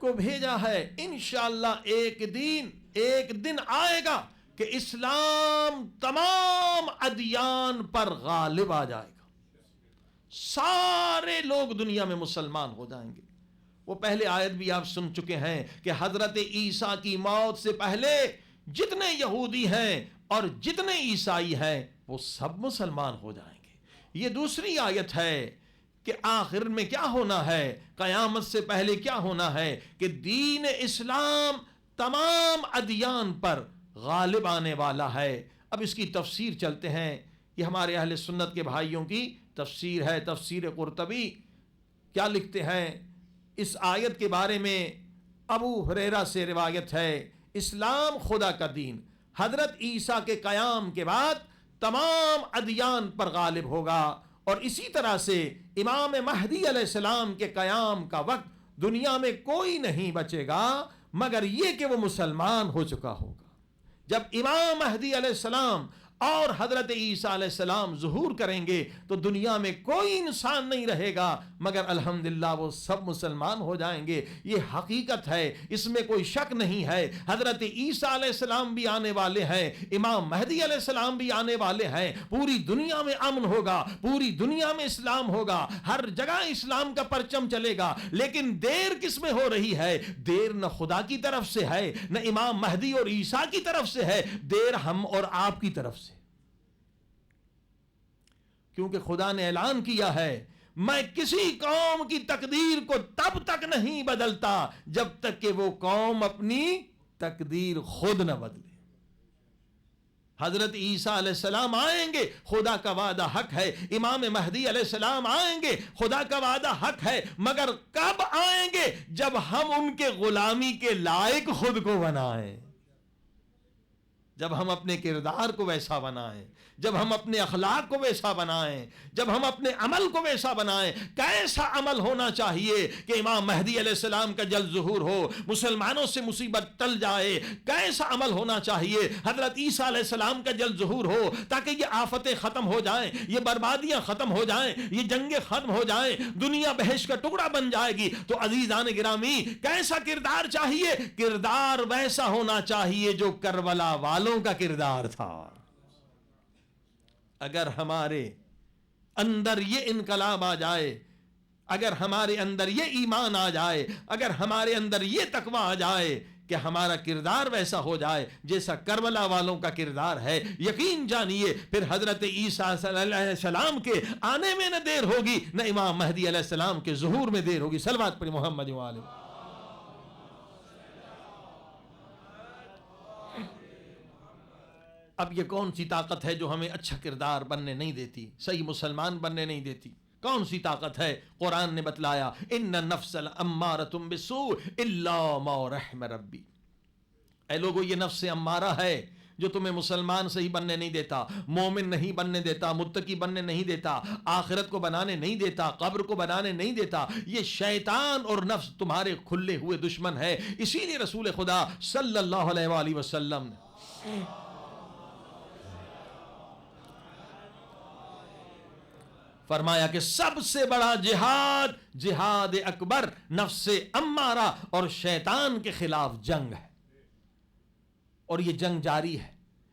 کو بھیجا ہے. انشاءاللہ ایک دن آئے گا کہ اسلام تمام ادیان پر غالب آ جائے گا. سارے لوگ دنیا میں مسلمان ہو جائیں گے. وہ پہلے آیت بھی آپ سن چکے ہیں کہ حضرت عیسیٰ کی موت سے پہلے جتنے یہودی ہیں اور جتنے عیسائی ہیں وہ سب مسلمان ہو جائیں گے. یہ دوسری آیت ہے کہ آخر میں کیا ہونا ہے, قیامت سے پہلے کیا ہونا ہے کہ دین اسلام تمام ادیان پر غالب آنے والا ہے. اب اس کی تفسیر چلتے ہیں. یہ ہمارے اہل سنت کے بھائیوں کی تفسیر ہے, تفسیر قرطبی. کیا لکھتے ہیں اس آیت کے بارے میں؟ ابو ہریرہ سے روایت ہے, اسلام خدا کا دین حضرت عیسیٰ کے قیام کے بعد تمام ادیان پر غالب ہوگا, اور اسی طرح سے امام مہدی علیہ السلام کے قیام کا وقت دنیا میں کوئی نہیں بچے گا مگر یہ کہ وہ مسلمان ہو چکا ہوگا. جب امام مہدی علیہ السلام اور حضرت عیسیٰ علیہ السلام ظہور کریں گے تو دنیا میں کوئی انسان نہیں رہے گا مگر الحمدللہ وہ سب مسلمان ہو جائیں گے. یہ حقیقت ہے, اس میں کوئی شک نہیں ہے. حضرت عیسیٰ علیہ السلام بھی آنے والے ہیں, امام مہدی علیہ السلام بھی آنے والے ہیں. پوری دنیا میں امن ہوگا, پوری دنیا میں اسلام ہوگا, ہر جگہ اسلام کا پرچم چلے گا. لیکن دیر کس میں ہو رہی ہے؟ دیر نہ خدا کی طرف سے ہے نہ امام مہدی اور عیسیٰ کی طرف سے ہے, دیر ہم اور آپ کی طرف سے. کیونکہ خدا نے اعلان کیا ہے, میں کسی قوم کی تقدیر کو تب تک نہیں بدلتا جب تک کہ وہ قوم اپنی تقدیر خود نہ بدلے. حضرت عیسیٰ علیہ السلام آئیں گے, خدا کا وعدہ حق ہے. امام مہدی علیہ السلام آئیں گے, خدا کا وعدہ حق ہے. مگر کب آئیں گے؟ جب ہم ان کے غلامی کے لائق خود کو بنائیں, جب ہم اپنے کردار کو ویسا بنائیں, جب ہم اپنے اخلاق کو ویسا بنائیں, جب ہم اپنے عمل کو ویسا بنائیں. کیسا عمل ہونا چاہیے کہ امام مہدی علیہ السلام کا جلد ظہور ہو, مسلمانوں سے مصیبت ٹل جائے؟ کیسا عمل ہونا چاہیے حضرت عیسیٰ علیہ السلام کا جلد ظہور ہو تاکہ یہ آفتیں ختم ہو جائیں, یہ بربادیاں ختم ہو جائیں, یہ جنگیں ختم ہو جائیں, دنیا بہشت کا ٹکڑا بن جائے گی. تو عزیزان گرامی, کیسا کردار چاہیے؟ کردار ویسا ہونا چاہیے جو کربلا والوں کا کردار تھا. اگر ہمارے اندر یہ انقلاب آ جائے, اگر ہمارے اندر یہ ایمان آ جائے, اگر ہمارے اندر یہ تقویٰ آ جائے کہ ہمارا کردار ویسا ہو جائے جیسا کربلا والوں کا کردار ہے, یقین جانیے پھر حضرت عیسیٰ علیہ السلام کے آنے میں نہ دیر ہوگی نہ امام مہدی علیہ السلام کے ظہور میں دیر ہوگی. صلوات پڑھیں محمد و آلہ. اب یہ کون سی طاقت ہے جو ہمیں اچھا کردار بننے نہیں دیتی, صحیح مسلمان بننے نہیں دیتی؟ کون سی طاقت ہے؟ قرآن نے بتلایا, ان النفس لامارۃ بالسوء الا ما رحم ربی. اے لوگو, یہ نفس امارہ ہے جو تمہیں مسلمان صحیح بننے نہیں دیتا, مومن نہیں بننے دیتا, متقی بننے نہیں دیتا, آخرت کو بنانے نہیں دیتا, قبر کو بنانے نہیں دیتا. یہ شیطان اور نفس تمہارے کھلے ہوئے دشمن ہے. اسی لیے رسول خدا صلی اللہ علیہ وآلہ وسلم نے فرمایا کہ سب سے بڑا جہاد, جہاد اکبر, نفس امارہ اور شیطان کے خلاف جنگ ہے. اور یہ جنگ جاری ہے,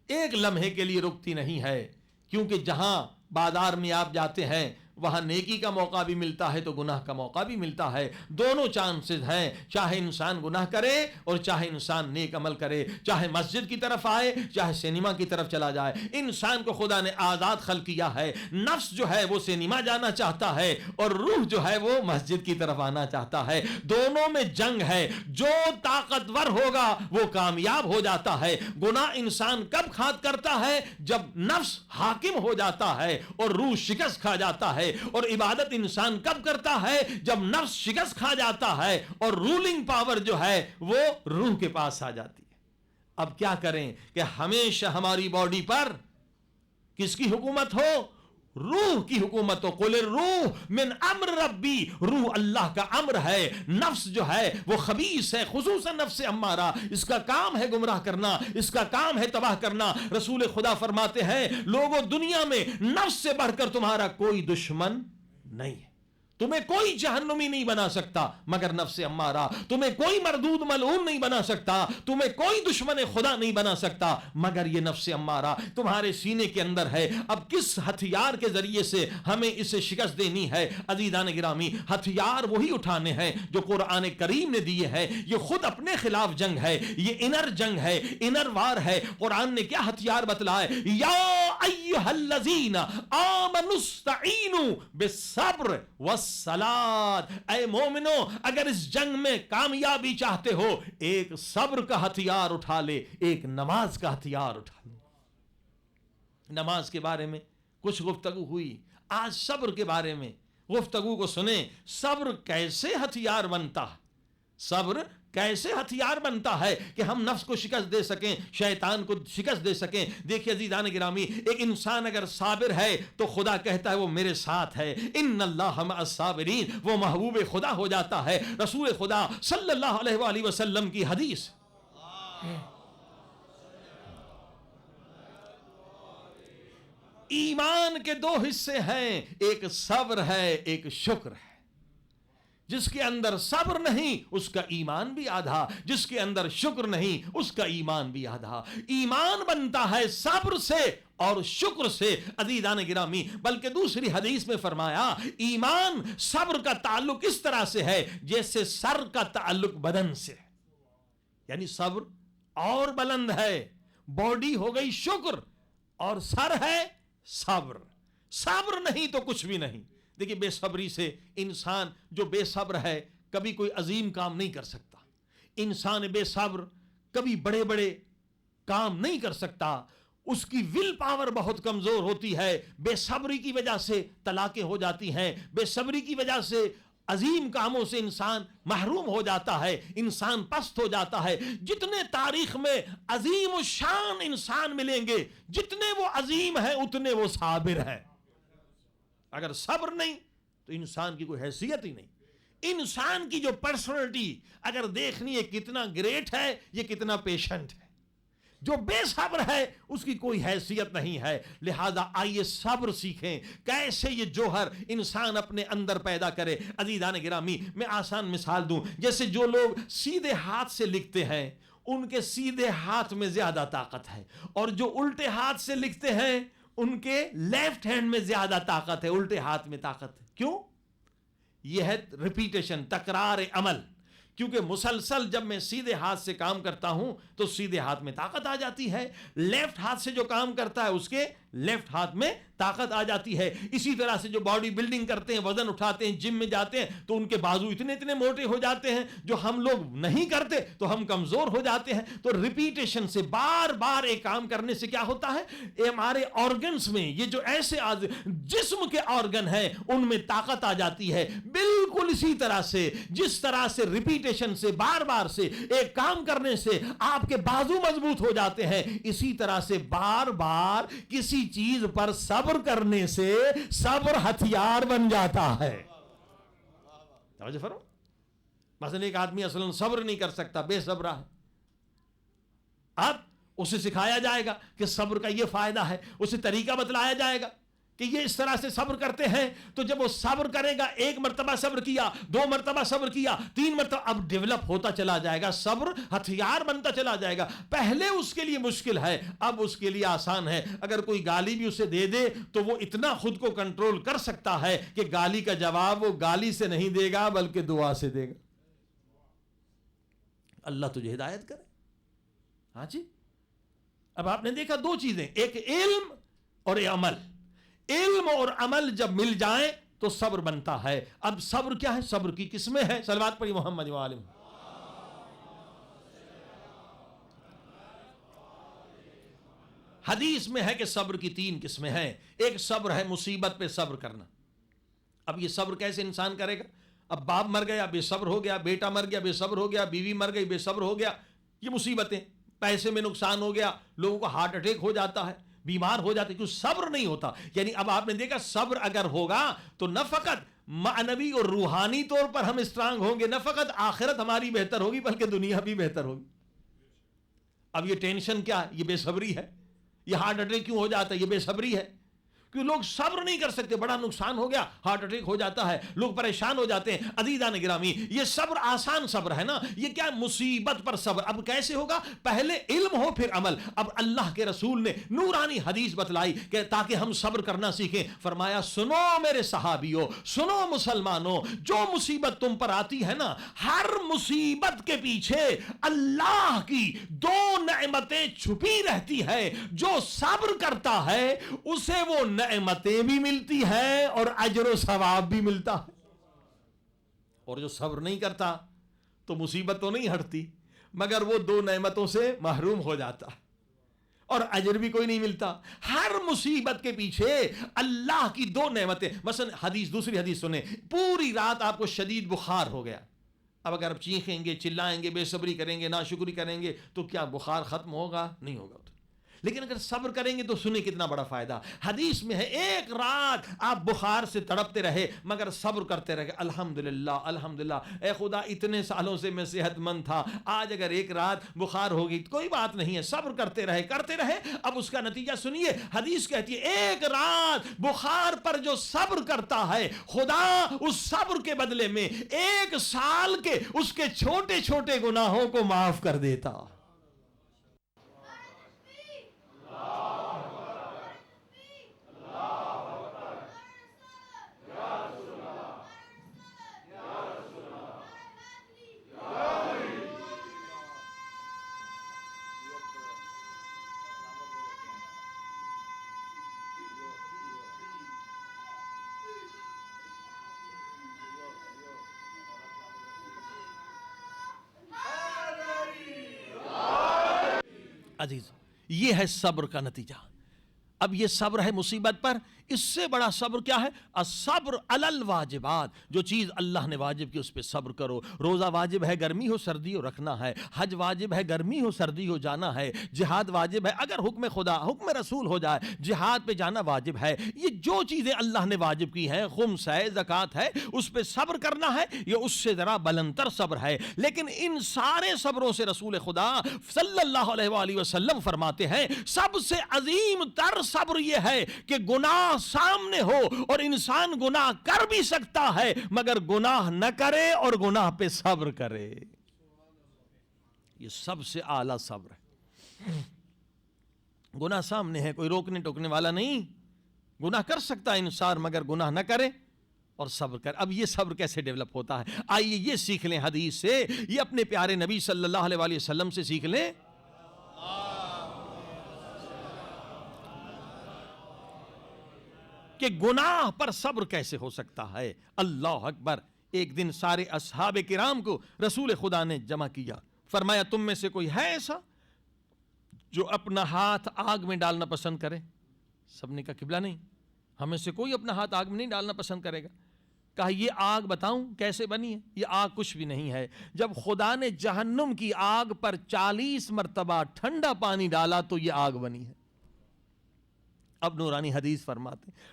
ایک لمحے کے لیے رکتی نہیں ہے. کیونکہ جہاں بازار میں آپ جاتے ہیں وہاں نیکی کا موقع بھی ملتا ہے تو گناہ کا موقع بھی ملتا ہے. دونوں چانسز ہیں, چاہے انسان گناہ کرے اور چاہے انسان نیک عمل کرے, چاہے مسجد کی طرف آئے چاہے سینما کی طرف چلا جائے. انسان کو خدا نے آزاد خلق کیا ہے. نفس جو ہے وہ سینما جانا چاہتا ہے اور روح جو ہے وہ مسجد کی طرف آنا چاہتا ہے. دونوں میں جنگ ہے. جو طاقتور ہوگا وہ کامیاب ہو جاتا ہے. گناہ انسان کب کھاد کرتا ہے؟ جب نفس حاکم ہو جاتا ہے اور روح شکست کھا جاتا ہے. اور عبادت انسان کب کرتا ہے؟ جب نفس شکست کھا جاتا ہے اور رولنگ پاور جو ہے وہ روح کے پاس آ جاتی ہے. اب کیا کریں کہ ہمیشہ ہماری باڈی پر کس کی حکومت ہو؟ روح کی حکومت ہو. قل الروح من امر ربی, روح اللہ کا امر ہے. نفس جو ہے وہ خبیث ہے, خصوصاً نفس امارہ. اس کا کام ہے گمراہ کرنا, اس کا کام ہے تباہ کرنا. رسول خدا فرماتے ہیں, لوگوں دنیا میں نفس سے بڑھ کر تمہارا کوئی دشمن نہیں ہے. تمہیں کوئی جہنمی نہیں بنا سکتا مگر نفس امارہ، تمہیں کوئی مردود ملعون نہیں بنا سکتا، تمہیں کوئی دشمن خدا نہیں بنا سکتا مگر یہ نفس امارہ تمہارے سینے کے اندر ہے۔ اب کس ہتھیار کے ذریعے سے ہمیں اسے شکست دینی ہے؟ عزیزان گرامی، ہتھیار وہی اٹھانے ہیں جو قرآن کریم نے دیے ہیں۔ یہ خود اپنے خلاف جنگ ہے، یہ انر جنگ ہے، انر وار ہے۔ قرآن نے کیا ہتھیار بتلائے؟ یا ایھا الذین آمنوا استعینوا بالصبر والصلاۃ، اے مومنو اگر اس جنگ میں کامیابی چاہتے ہو ایک صبر کا ہتھیار اٹھا لے، ایک نماز کا ہتھیار اٹھا لے۔ نماز کے بارے میں کچھ گفتگو ہوئی، آج صبر کے بارے میں گفتگو کو سنیں۔ صبر کیسے ہتھیار بنتا ہے؟ صبر کیسے ہتھیار بنتا ہے کہ ہم نفس کو شکست دے سکیں، شیطان کو شکست دے سکیں؟ دیکھیے عزیزان گرامی، ایک انسان اگر صابر ہے تو خدا کہتا ہے وہ میرے ساتھ ہے، ان اللہ مع الصابرین، وہ محبوب خدا ہو جاتا ہے۔ رسول خدا صلی اللہ علیہ وآلہ وسلم کی حدیث، ایمان کے دو حصے ہیں، ایک صبر ہے ایک شکر ہے۔ جس کے اندر صبر نہیں اس کا ایمان بھی آدھا، جس کے اندر شکر نہیں اس کا ایمان بھی آدھا۔ ایمان بنتا ہے صبر سے اور شکر سے عزیزان گرامی، بلکہ دوسری حدیث میں فرمایا ایمان صبر کا تعلق اس طرح سے ہے جیسے سر کا تعلق بدن سے، یعنی صبر اور بلند ہے، باڈی ہو گئی شکر اور سر ہے صبر۔ صبر نہیں تو کچھ بھی نہیں۔ دیکھیے بے صبری سے انسان جو بے صبر ہے کبھی کوئی عظیم کام نہیں کر سکتا، انسان بے صبر کبھی بڑے بڑے کام نہیں کر سکتا، اس کی ول پاور بہت کمزور ہوتی ہے۔ بے صبری کی وجہ سے طلاقیں ہو جاتی ہیں، بے صبری کی وجہ سے عظیم کاموں سے انسان محروم ہو جاتا ہے، انسان پست ہو جاتا ہے۔ جتنے تاریخ میں عظیم الشان انسان ملیں گے، جتنے وہ عظیم ہیں اتنے وہ صابر ہیں۔ اگر صبر نہیں تو انسان کی کوئی حیثیت ہی نہیں۔ انسان کی جو پرسنالٹی اگر دیکھنی ہے کتنا گریٹ ہے، یہ کتنا پیشنٹ ہے۔ جو بے صبر ہے اس کی کوئی حیثیت نہیں ہے۔ لہذا آئیے صبر سیکھیں، کیسے یہ جوہر انسان اپنے اندر پیدا کرے۔ عزیزان گرامی، میں آسان مثال دوں، جیسے جو لوگ سیدھے ہاتھ سے لکھتے ہیں ان کے سیدھے ہاتھ میں زیادہ طاقت ہے، اور جو الٹے ہاتھ سے لکھتے ہیں ان کے لیفٹ ہینڈ میں زیادہ طاقت ہے، الٹے ہاتھ میں طاقت ہے۔ کیوں؟ یہ ہے ریپیٹیشن، تکرار عمل۔ کیونکہ مسلسل جب میں سیدھے ہاتھ سے کام کرتا ہوں تو سیدھے ہاتھ میں طاقت آ جاتی ہے، لیفٹ ہاتھ سے جو کام کرتا ہے اس کے لیفٹ ہاتھ میں طاقت آ جاتی ہے۔ اسی طرح سے جو باڈی بلڈنگ کرتے ہیں، وزن اٹھاتے ہیں، جم میں جاتے ہیں تو ان کے بازو اتنے اتنے موٹے ہو جاتے ہیں، جو ہم لوگ نہیں کرتے تو ہم کمزور ہو جاتے ہیں۔ تو ریپیٹیشن سے، بار بار ایک کام کرنے سے کیا ہوتا ہے؟ ہمارے آرگنز میں، یہ جو ایسے جسم کے آرگن ہیں ان میں طاقت آ جاتی ہے۔ بالکل اسی طرح سے جس طرح سے ریپیٹیشن سے، بار بار سے ایک کام کرنے سے آپ کے بازو مضبوط ہو جاتے ہیں، اسی طرح سے بار بار کسی چیز پر صبر کرنے سے صبر ہتھیار بن جاتا ہے۔ توجہ فرمائیں۔ مثلا ایک آدمی اصلا صبر نہیں کر سکتا، بے صبر ہے، اب اسے سکھایا جائے گا کہ صبر کا یہ فائدہ ہے، اسے طریقہ بتلایا جائے گا کہ یہ اس طرح سے صبر کرتے ہیں، تو جب وہ صبر کرے گا، ایک مرتبہ صبر کیا، 2 مرتبہ صبر کیا، 3 مرتبہ، اب ڈیولپ ہوتا چلا جائے گا، صبر ہتھیار بنتا چلا جائے گا۔ پہلے اس کے لیے مشکل ہے، اب اس کے لیے آسان ہے۔ اگر کوئی گالی بھی اسے دے دے تو وہ اتنا خود کو کنٹرول کر سکتا ہے کہ گالی کا جواب وہ گالی سے نہیں دے گا بلکہ دعا سے دے گا۔ اللہ تجھے ہدایت کرے۔ ہاں جی، اب آپ نے دیکھا 2 چیزیں، ایک علم اور ایک عمل۔ علم اور عمل جب مل جائیں تو صبر بنتا ہے۔ اب صبر کیا ہے؟ صبر کی قسمیں ہیں، صلوات پڑھی محمد وآلہ۔ حدیث میں ہے کہ صبر کی 3 قسمیں ہیں۔ ایک صبر ہے مصیبت پہ صبر کرنا۔ اب یہ صبر کیسے انسان کرے گا؟ اب باپ مر گیا بے صبر ہو گیا، بیٹا مر گیا بے صبر ہو گیا، بیوی مر گئی بے صبر ہو گیا، یہ مصیبتیں، پیسے میں نقصان ہو گیا، لوگوں کو ہارٹ اٹیک ہو جاتا ہے، بیمار ہو جاتے، کیوں؟ صبر نہیں ہوتا۔ یعنی اب آپ نے دیکھا صبر اگر ہوگا تو نہ فقط معنوی اور روحانی طور پر ہم اسٹرانگ ہوں گے، نہ فقط آخرت ہماری بہتر ہوگی بلکہ دنیا بھی بہتر ہوگی۔ اب یہ ٹینشن کیا ہے؟ یہ بے صبری ہے۔ یہ ہارٹ اٹیک کیوں ہو جاتا ہے؟ یہ بے صبری ہے۔ کہ لوگ صبر نہیں کر سکتے، بڑا نقصان ہو گیا، ہارٹ اٹیک ہو جاتا ہے، لوگ پریشان ہو جاتے ہیں۔ عزیزان گرامی، یہ صبر آسان صبر ہے نا، یہ کیا مصیبت پر صبر۔ اب کیسے ہوگا؟ پہلے علم ہو پھر عمل۔ اب اللہ کے رسول نے نورانی حدیث بتلائی کہ تاکہ ہم صبر کرنا سیکھیں۔ فرمایا سنو میرے صحابیوں، سنو مسلمانوں، جو مصیبت تم پر آتی ہے نا، ہر مصیبت کے پیچھے اللہ کی دو نعمتیں چھپی رہتی ہے۔ جو صبر کرتا ہے اسے وہ نعمتیں بھی ملتی ہے اور اجر و ثواب بھی ملتا ہے، اور جو صبر نہیں کرتا تو مصیبت تو نہیں ہٹتی مگر وہ دو نعمتوں سے محروم ہو جاتا ہے اور اجر بھی کوئی نہیں ملتا۔ ہر مصیبت کے پیچھے اللہ کی دو نعمتیں۔ مثلا دوسری حدیث سنیں، پوری رات آپ کو شدید بخار ہو گیا، اب اگر آپ چیخیں گے، چلائیں گے، بے صبری کریں گے، ناشکری کریں گے تو کیا بخار ختم ہوگا؟ نہیں ہوگا۔ لیکن اگر صبر کریں گے تو سنیں کتنا بڑا فائدہ۔ حدیث میں ہے ایک رات آپ بخار سے تڑپتے رہے مگر صبر کرتے رہے، الحمدللہ الحمدللہ، اے خدا اتنے سالوں سے میں صحت مند تھا، آج اگر ایک رات بخار ہوگی کوئی بات نہیں ہے، صبر کرتے رہے۔ اب اس کا نتیجہ سنیے، حدیث کہتی ہے ایک رات بخار پر جو صبر کرتا ہے، خدا اس صبر کے بدلے میں 1 سال کے اس کے چھوٹے چھوٹے گناہوں کو معاف کر دیتا۔ عزیز، یہ ہے صبر کا نتیجہ۔ اب یہ صبر ہے مصیبت پر، اس سے بڑا صبر کیا ہے؟ الصبر علی الواجبات، جو چیز اللہ نے واجب کی اس پہ صبر کرو۔ روزہ واجب ہے، گرمی ہو سردی ہو رکھنا ہے، حج واجب ہے، گرمی ہو سردی ہو جانا ہے، جہاد واجب ہے، اگر حکم خدا حکم رسول ہو جائے جہاد پہ جانا واجب ہے۔ یہ جو چیزیں اللہ نے واجب کی ہیں، خمس ہے، زکوٰۃ ہے، اس پہ صبر کرنا ہے، یہ اس سے ذرا بلندتر صبر ہے۔ لیکن ان سارے صبروں سے رسول خدا صلی اللہ علیہ وآلہ وسلم فرماتے ہیں سب سے عظیم تر صبر یہ ہے کہ گناہ سامنے ہو اور انسان گناہ کر بھی سکتا ہے مگر گناہ نہ کرے اور گناہ پہ صبر کرے۔ یہ سب سے اعلیٰ صبر ہے۔ گناہ سامنے ہے، کوئی روکنے ٹوکنے والا نہیں، گناہ کر سکتا ہے انسان مگر گناہ نہ کرے اور صبر کر۔ اب یہ صبر کیسے ڈیولپ ہوتا ہے؟ آئیے یہ سیکھ لیں حدیث سے، یہ اپنے پیارے نبی صلی اللہ علیہ وآلہ وسلم سے سیکھ لیں۔ کہ گناہ پر صبر کیسے ہو سکتا ہے۔ اللہ اکبر۔ ایک دن سارے اصحاب کرام کو رسول خدا نے جمع کیا، فرمایا تم میں سے کوئی ہے ایسا جو اپنا ہاتھ آگ میں ڈالنا پسند کرے؟ سب نے کہا قبلہ نہیں، ہمیں سے کوئی اپنا ہاتھ آگ میں نہیں ڈالنا پسند کرے گا۔ کہا یہ آگ بتاؤں کیسے بنی ہے؟ یہ آگ کچھ بھی نہیں ہے، جب خدا نے جہنم کی آگ پر 40 مرتبہ ٹھنڈا پانی ڈالا تو یہ آگ بنی ہے۔ اب نورانی حدیث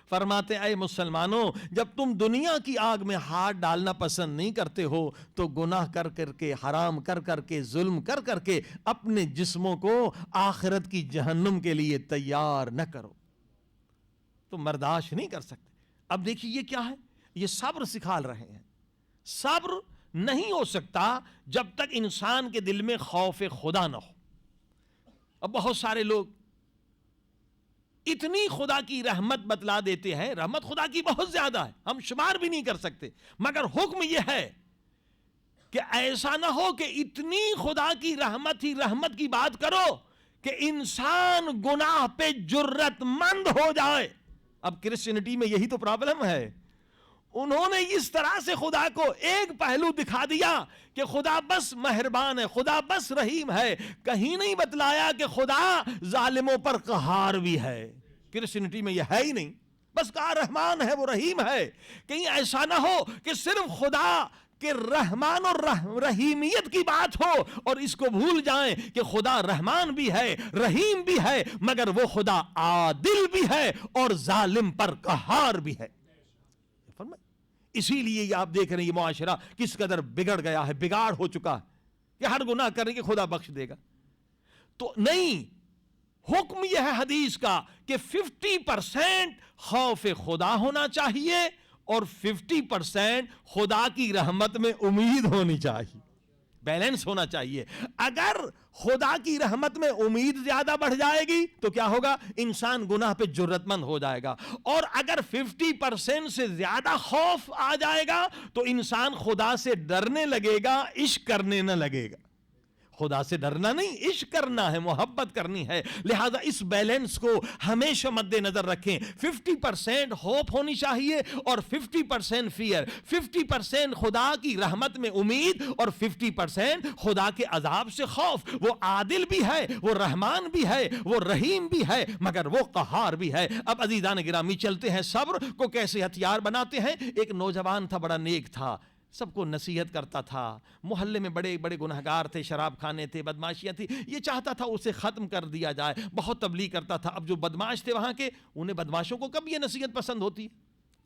فرماتے اے مسلمانوں، جب تم دنیا کی آگ میں ہاتھ ڈالنا پسند نہیں کرتے ہو تو گناہ کر کر کے، حرام کر کر کے، ظلم کر کر کے اپنے جسموں کو آخرت کی جہنم کے لیے تیار نہ کرو، تم برداشت نہیں کر سکتے۔ اب دیکھیے یہ کیا ہے؟ یہ صبر سکھال رہے ہیں۔ صبر نہیں ہو سکتا جب تک انسان کے دل میں خوف خدا نہ ہو۔ اب بہت سارے لوگ اتنی خدا کی رحمت بتلا دیتے ہیں، رحمت خدا کی بہت زیادہ ہے، ہم شمار بھی نہیں کر سکتے، مگر حکم یہ ہے کہ ایسا نہ ہو کہ اتنی خدا کی رحمت ہی رحمت کی بات کرو کہ انسان گناہ پہ جرت مند ہو جائے۔ اب کرسچینٹی میں یہی تو پرابلم ہے، انہوں نے اس طرح سے خدا کو ایک پہلو دکھا دیا کہ خدا بس مہربان ہے، خدا بس رحیم ہے، کہیں نہیں بتلایا کہ خدا ظالموں پر قہار بھی ہے۔ کرسچینٹی میں یہ ہے ہی نہیں، بس کہا رحمان ہے، وہ رحیم ہے۔ کہیں ایسا نہ ہو کہ صرف خدا کہ رحمان اور رحیمیت کی بات ہو اور اس کو بھول جائیں کہ خدا رحمان بھی ہے، رحیم بھی ہے، مگر وہ خدا عادل بھی ہے اور ظالم پر قہار بھی ہے۔ اسی لیے یہ آپ دیکھ رہے ہیں یہ معاشرہ کس قدر بگڑ گیا ہے، بگاڑ ہو چکا ہے کہ ہر گناہ کرنے کے خدا بخش دے گا۔ تو نہیں، حکم یہ ہے حدیث کا کہ 50% خوف خدا ہونا چاہیے اور 50% خدا کی رحمت میں امید ہونی چاہیے، بیلنس ہونا چاہیے۔ اگر خدا کی رحمت میں امید زیادہ بڑھ جائے گی تو کیا ہوگا؟ انسان گناہ پہ جرأت مند ہو جائے گا، اور اگر 50% سے زیادہ خوف آ جائے گا تو انسان خدا سے ڈرنے لگے گا، عشق کرنے نہ لگے گا۔ خدا سے ڈرنا نہیں، عشق کرنا ہے، محبت کرنی ہے۔ لہذا اس بیلنس کو ہمیشہ مد نظر رکھیں۔ 50% ہوپ ہونی چاہیے اور 50% فیئر، 50% خدا کی رحمت میں امید اور 50% خدا کے عذاب سے خوف۔ وہ عادل بھی ہے، وہ رحمان بھی ہے، وہ رحیم بھی ہے، مگر وہ قہار بھی ہے۔ اب عزیزان گرامی چلتے ہیں صبر کو کیسے ہتھیار بناتے ہیں۔ ایک نوجوان تھا، بڑا نیک تھا، سب کو نصیحت کرتا تھا، محلے میں بڑے بڑے گنہگار تھے، شراب کھانے تھے، بدماشیاں تھی، یہ چاہتا تھا اسے ختم کر دیا جائے، بہت تبلیغ کرتا تھا۔ اب جو بدماش تھے وہاں کے، انہیں بدماشوں کو کب یہ نصیحت پسند ہوتی ہے؟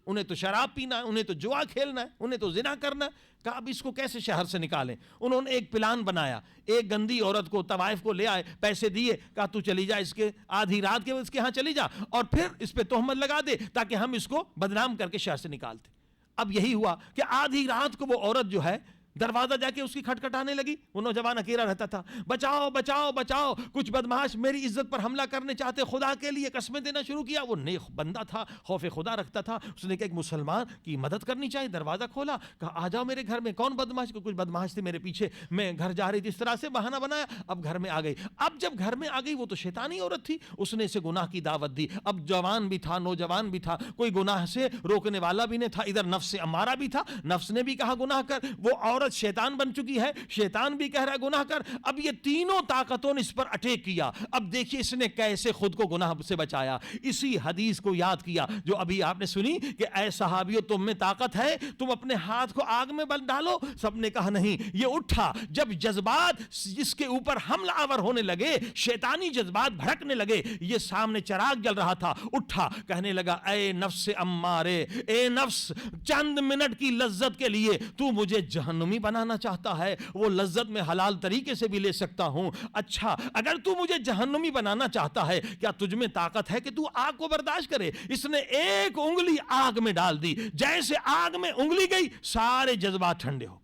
انہیں تو شراب پینا ہے، انہیں تو جوا کھیلنا ہے، انہیں تو زنا کرنا ہے۔ کہا اب اس کو کیسے شہر سے نکالیں؟ انہوں نے ایک پلان بنایا، ایک گندی عورت کو طوائف کو لے آئے، پیسے دیے، کہا تو چلی جا اس کے آدھی رات کے اس کے ہاں چلی جا اور پھر اس پہ تہمت لگا دے تاکہ ہم اس کو بدنام کر کے شہر سے نکالتے۔ اب یہی ہوا کہ آدھی رات کو وہ عورت جو ہے دروازہ جا کے اس کی کھٹکھٹانے لگی۔ وہ نوجوان اکیلا رہتا تھا، بچاؤ بچاؤ بچاؤ، کچھ بدماش میری عزت پر حملہ کرنے چاہتے، خدا کے لیے قسمیں دینا شروع کیا۔ وہ نیک بندہ تھا، خوف خدا رکھتا تھا، اس نے کہا ایک مسلمان کی مدد کرنی چاہیے، دروازہ کھولا، کہا آ جاؤ میرے گھر میں۔ کون بدماش؟ کو کچھ بدماش تھے میرے پیچھے، میں گھر جا رہی تھی، اس طرح سے بہانہ بنایا، اب گھر میں آ گئی۔ اب جب گھر میں آ گئی، وہ تو شیطانی عورت تھی، اس نے اسے گناہ کی دعوت دی۔ اب جوان بھی تھا، نوجوان بھی تھا، کوئی گناہ سے روکنے والا بھی نہیں تھا، ادھر نفس امارہ بھی تھا، نفس نے بھی کہا گناہ کر، وہ عورت شیطان بن چکی ہے، شیطان بھی کہہ رہا ہے گناہ کر۔ اب یہ تینوں طاقتوں نے اس پر اٹیک کیا۔ اب دیکھیے اس نے کیسے خود کو گناہ سے بچایا۔ اسی حدیث کو یاد کیا جو ابھی آپ نے سنی کہ اے صحابیو تم میں طاقت ہے، تم اپنے ہاتھ کو آگ میں ڈالو۔ سب نے کہا نہیں۔ یہ اٹھا، جب جذبات اس کے اوپر حملہ آور ہونے لگے، شیطانی جذبات بھڑکنے لگے، یہ سامنے چراغ جل رہا تھا، اٹھا، کہنے لگا اے نفس امارے، اے نفس، چند منٹ کی لذت کے لیے تو مجھے جہنمی بنانا چاہتا ہے، وہ لذت میں حلال طریقے سے بھی لے سکتا ہوں۔ اچھا اگر تو مجھے جہنمی بنانا چاہتا ہے، کیا تجھ میں طاقت ہے کہ تو آگ کو برداشت کرے؟ اس نے ایک انگلی آگ میں ڈال دی، جیسے آگ میں انگلی گئی سارے جذبات ٹھنڈے ہو گئے۔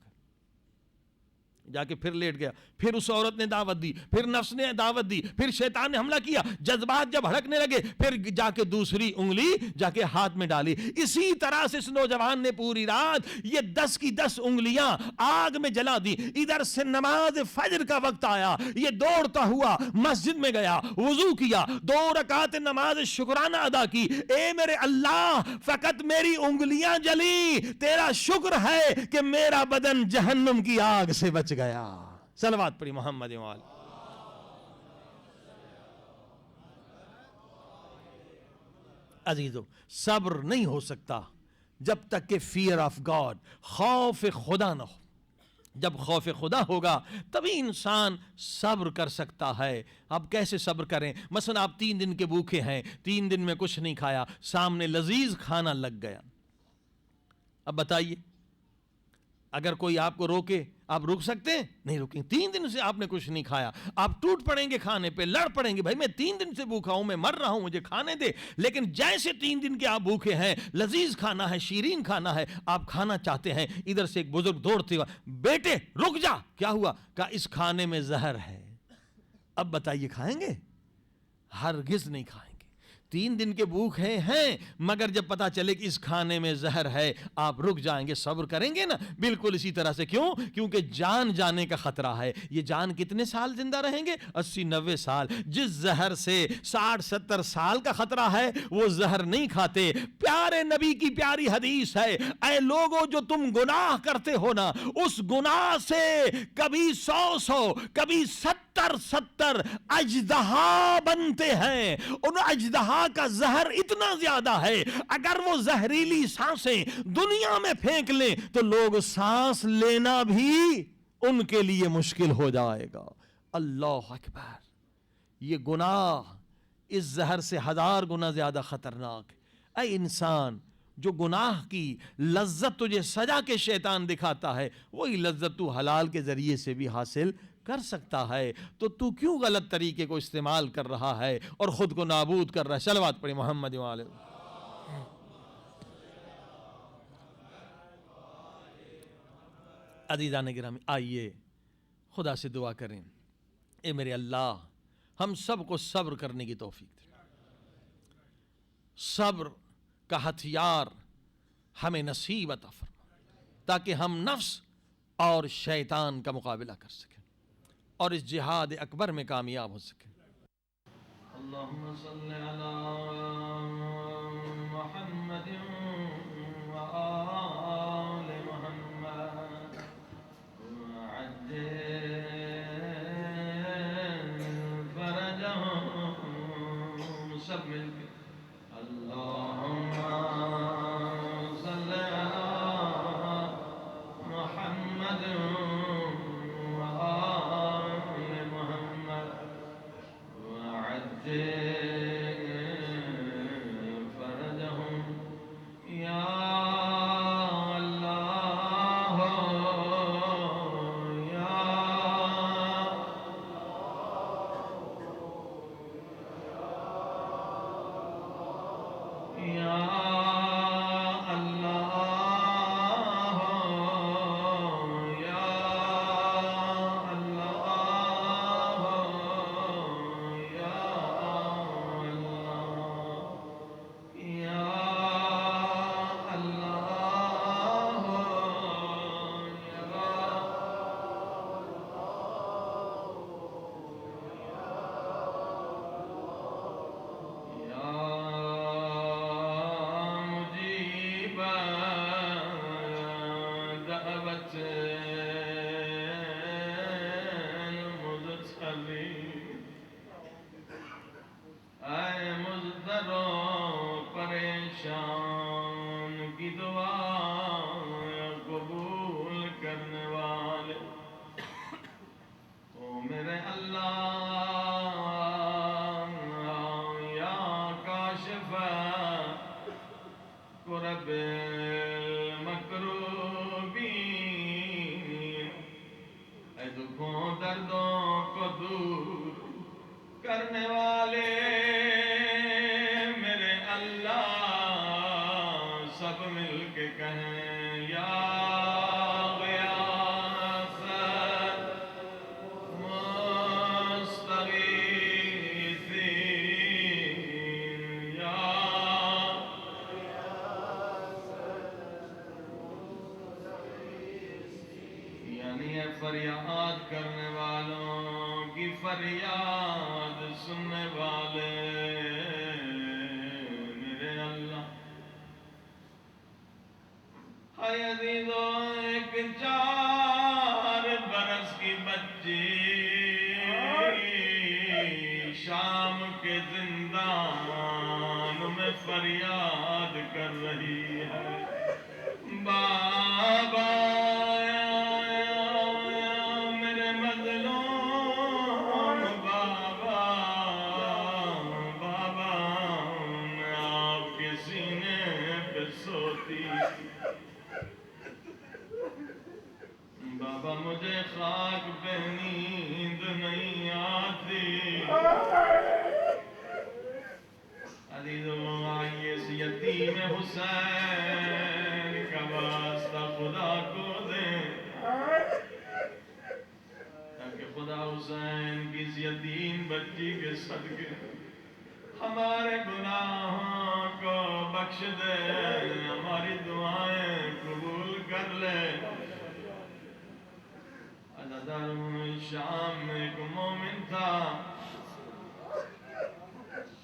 جا کے پھر لیٹ گیا، پھر اس عورت نے دعوت دی، پھر نفس نے دعوت دی، پھر شیطان نے حملہ کیا، جذبات جب ہڑکنے لگے پھر جا کے دوسری انگلی جا کے ہاتھ میں ڈالی۔ اسی طرح سے اس نوجوان نے پوری رات یہ 10 کی 10 انگلیاں آگ میں جلا دی۔ ادھر سے نماز فجر کا وقت آیا، یہ دوڑتا ہوا مسجد میں گیا، وضو کیا، 2 رکعت نماز شکرانہ ادا کی۔ اے میرے اللہ، فقط میری انگلیاں جلی، تیرا شکر ہے کہ میرا بدن جہنم کی آگ سے بچ گیا۔ صلوات پڑھی محمد وآل۔ عزیزو، صبر نہیں ہو سکتا جب تک کہ فیئر آف گاڈ، خوف خدا نہ ہو۔ جب خوف خدا ہوگا تبھی انسان صبر کر سکتا ہے۔ اب کیسے صبر کریں؟ مثلا آپ 3 دن کے بھوکے ہیں، 3 دن میں کچھ نہیں کھایا، سامنے لذیذ کھانا لگ گیا، اب بتائیے اگر کوئی آپ کو روکے آپ روک سکتے ہیں؟ نہیں روکیں۔ 3 دن سے آپ نے کچھ نہیں کھایا، آپ ٹوٹ پڑیں گے کھانے پہ، لڑ پڑیں گے، بھائی میں 3 دن سے بھوکا ہوں، میں مر رہا ہوں، مجھے کھانے دے۔ لیکن جیسے 3 دن کے آپ بھوکے ہیں، لذیذ کھانا ہے، شیرین کھانا ہے، آپ کھانا چاہتے ہیں، ادھر سے ایک بزرگ دوڑتے ہوا، بیٹے رک جا، کیا ہوا؟ کہا اس کھانے میں زہر ہے۔ اب بتائیے کھائیں گے؟ ہرگز نہیں کھائیں گے۔ 3 دن کے بھوکے ہیں، مگر جب پتا چلے کہ اس کھانے میں زہر ہے آپ رک جائیں گے، صبر کریں گے نا؟ بالکل اسی طرح سے۔ کیوں؟ کیونکہ جان جانے کا خطرہ ہے۔ یہ جان کتنے سال زندہ رہیں گے؟ 80-90 سال۔ جس زہر سے 60-70 سال کا خطرہ ہے وہ زہر نہیں کھاتے۔ پیارے نبی کی پیاری حدیث ہے، اے لوگو جو تم گناہ کرتے ہو نا، اس گناہ سے کبھی 100 کبھی 70 اژدہا بنتے ہیں۔ ان اژدہا کا زہر اتنا زیادہ ہے، اگر وہ زہریلی سانسیں دنیا میں پھینک لیں تو لوگ سانس لینا بھی ان کے لیے مشکل ہو جائے گا۔ اللہ اکبر! یہ گناہ اس زہر سے 1000 گنا زیادہ خطرناک ہے۔ اے انسان، جو گناہ کی لذت تجھے سجا کے شیطان دکھاتا ہے، وہی لذت تو حلال کے ذریعے سے بھی حاصل کر سکتا ہے تو تو کیوں غلط طریقے کو استعمال کر رہا ہے اور خود کو نابود کر رہا ہے؟ صلوات پڑھی محمد وعلیہ. عزیزان گرامی، آئیے خدا سے دعا کریں، اے میرے اللہ ہم سب کو صبر کرنے کی توفیق دے. صبر کا ہتھیار ہمیں نصیب عطا فرما تاکہ ہم نفس اور شیطان کا مقابلہ کر سکیں اور اس جہاد اکبر میں کامیاب ہو سکیں. اللہم صلی علی محمد وآل محمد وعجل فرجهم. سب مل کے اللہم صلی علی محمد وآل محمد وعجل فرجهم یا اللہ یا اے مضطر و پریشان کی دعا قبول کرنے والے، او میرے اللہ یا کاشف کرب المکروبین، اے دکھوں دردوں کو دور کرنے والے میرے اللہ، سب مل کے کہیں یا غیاث المستغیثین، یا یعنی اے فریاد کرنے والوں کی فریاد سننے والے میرے اللہ. ہائے عزیزو، ایک 4 برس کی بچی شام کے زندان میں فریاد کر رہی ہے، بابا میرے مظلوم بابا، بابا میں آپ کے سینے پہ سوتی، بابا مجھے خاک پہ نیند نہیں آتی. عزیزو آئیے اس یتیم حسین کا واسطہ خدا کو دیں تاکہ خدا حسین کی اس یتیم بچی کے صدقے ہمارے گناہوں کو بخش دے، ہماری دعائیں قبول کر لے. شام میں ایک مومن تھا،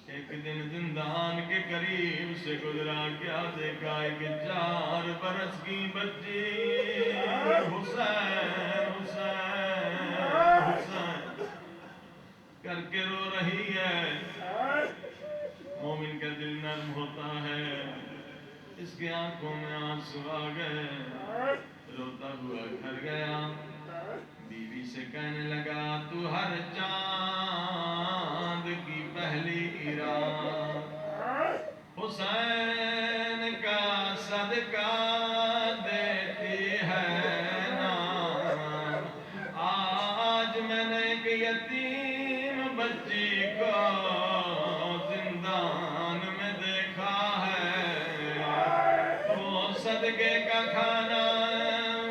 ایک دن زندان کے قریب سے گزرا، کیا دیکھا؟ ایک 4 برس کی بچی حسین حسین حسین کر کے رو رہی ہے. مومن کا دل نرم ہوتا ہے، اس کی آنکھوں میں آنسو آ گئے، روتا ہوا گھر گیا، بیوی سے کہنے لگا تو ہر چاند کی پہلی رات حسین کا صدقہ دیتی ہے نا، آج میں بچی کو زندان میں دیکھا ہے، وہ صدقے کا کھانا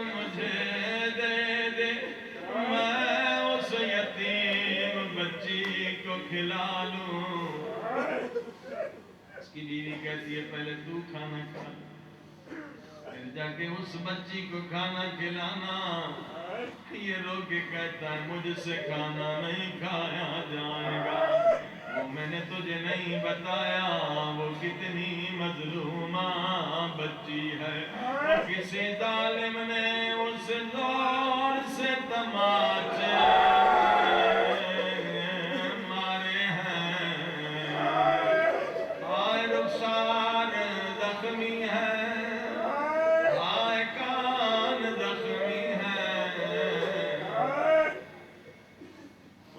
مجھے دے دے، میں اس یتیم بچی کو کھلا لوں۔ اس کی بیوی کہتی ہے پہلے تو کھانا کھا، پھر جا کے اس بچی کو کھانا کھلانا۔ یہ رو کے کہتا ہے مجھ سے کھانا نہیں کھایا جائے گا، وہ میں نے تجھے نہیں بتایا وہ کتنی مظلومہ بچی ہے، وہ کسی ظالم نے اس زور سے تماچے مارے ہیں، آئے رخسار زخمی ہے، آئے کان زخمی ہے۔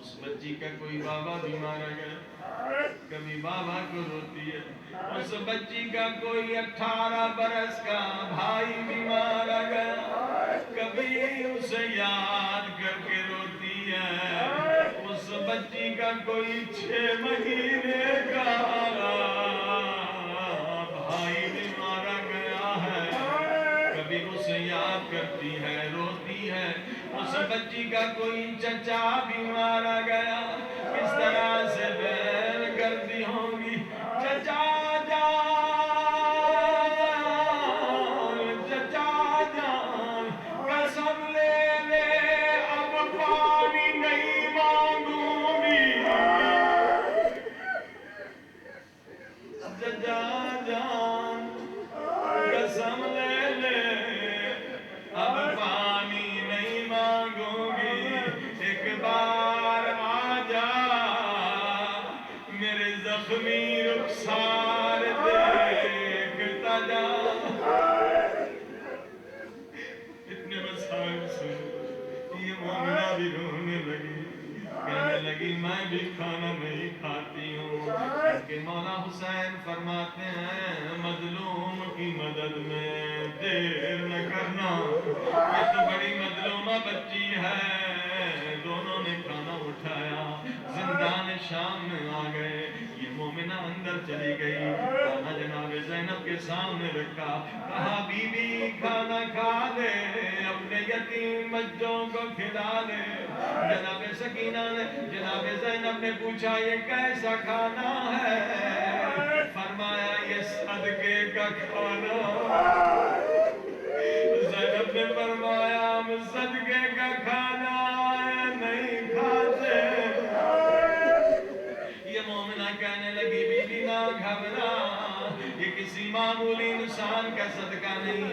اس بچی کا کوئی بابا بھی مارا گیا، کبھی بابا کو روتی ہے۔ اس بچی کا کوئی 18 برس کا بھائی بھی مارا گیا، کبھی اسے یاد کر کے روتی ہے۔ اس بچی کا کوئی 6 مہینے کا بھائی بھی مارا گیا ہے، کبھی اسے یاد کرتی ہے روتی ہے۔ اس بچی کا کوئی چچا بھی مارا گیا، کس طرح سے بیان کرتی ہوں گی، چچا جان، چچا جان، قسم لے لے اب پانی نہیں مانگوں گی، چچا جان قسم لے لے اب پانی نہیں مانگوں گی، ایک بار آ جا میرے زخمی رخسار دیکھتا جا۔ اتنے مسائل سے یہ مومنہ بھی رونے لگی، کہنے لگی میں بھی کھانا نہیں کھاتی ہوں، کہ مولا حسین فرماتے ہیں مظلوم کی مدد میں دیر نہ کرنا، یہ تو بڑی مظلومہ بچی ہے۔ دونوں نے کھانا اٹھایا، زندان شام میں آ گئے، یہ مومنہ اندر چلی گئی، کھانا جناب زینب کے سامنے رکھا، کہا بی بی کھانا کھا لے، اپنے یتیم بچوں کو کھلا لے۔ جناب سکینہ نے، جناب زینب نے پوچھا یہ کیسا کھانا ہے؟ فرمایا یہ صدقے کا کھانا۔ زینب نے فرمایا ہم صدقے کا کھانا نہیں کھاتے۔ یہ مومنہ کہنے لگی بی بی نہ گھبرا، یہ کسی معمولی انسان کا صدقہ نہیں،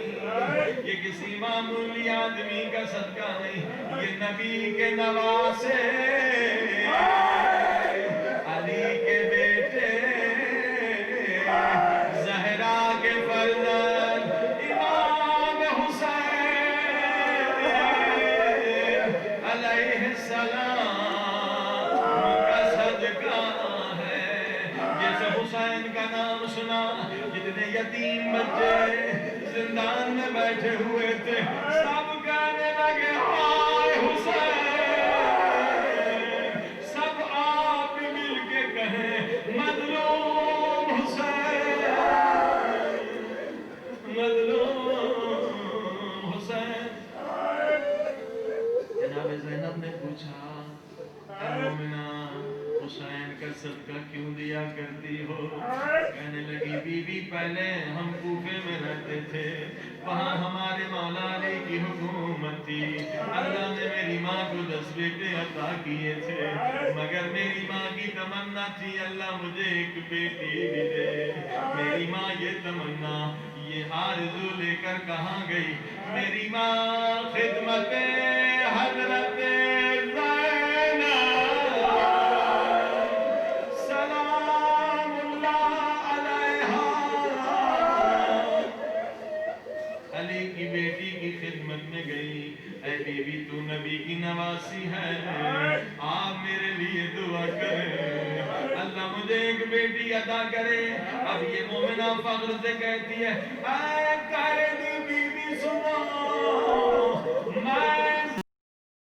یہ کسی معمولی آدمی کا صدقہ نہیں، یہ نبی کے نواسے علی کے بیٹے زہرا کے فرزند امام حسین علیہ السلام کا صدقہ ہے۔ جیسے حسین کا نام سنا، جتنے یتیم بچے زندان میں بیٹھے ہوئے تھے سب کہنے لگے ہائے حسین، سب آپ مل کے کہیں مظلوم حسین، مظلوم حسین۔ جناب زینب نے پوچھا اے مومنہ حسین کا صدقہ کیوں دیا کرتی ہو؟ کہنے لگی بی بی پہلے ہم کوفے میں رہتے تھے، وہاں ہمارے مولا علی کی حکومت تھی، اللہ نے میری ماں کو 10 بیٹے عطا کیے تھے، مگر میری ماں کی تمنا تھی اللہ مجھے ایک بیٹی بھی دے۔ میری ماں یہ تمنا، یہ آرزو لے کر کہاں گئی؟ میری ماں خدمت حضرت زینب سلام اللہ علیہا علی کی بیٹی کی خدمت میں گئی، اے بی بی تو نبی کی نواسی ہے، آپ میرے لیے دعا کریں اللہ مجھے ایک بیٹی عطا کرے۔ اب یہ مومنہ فخر سے کہتی ہے اے قائدی بی بی سنو، میں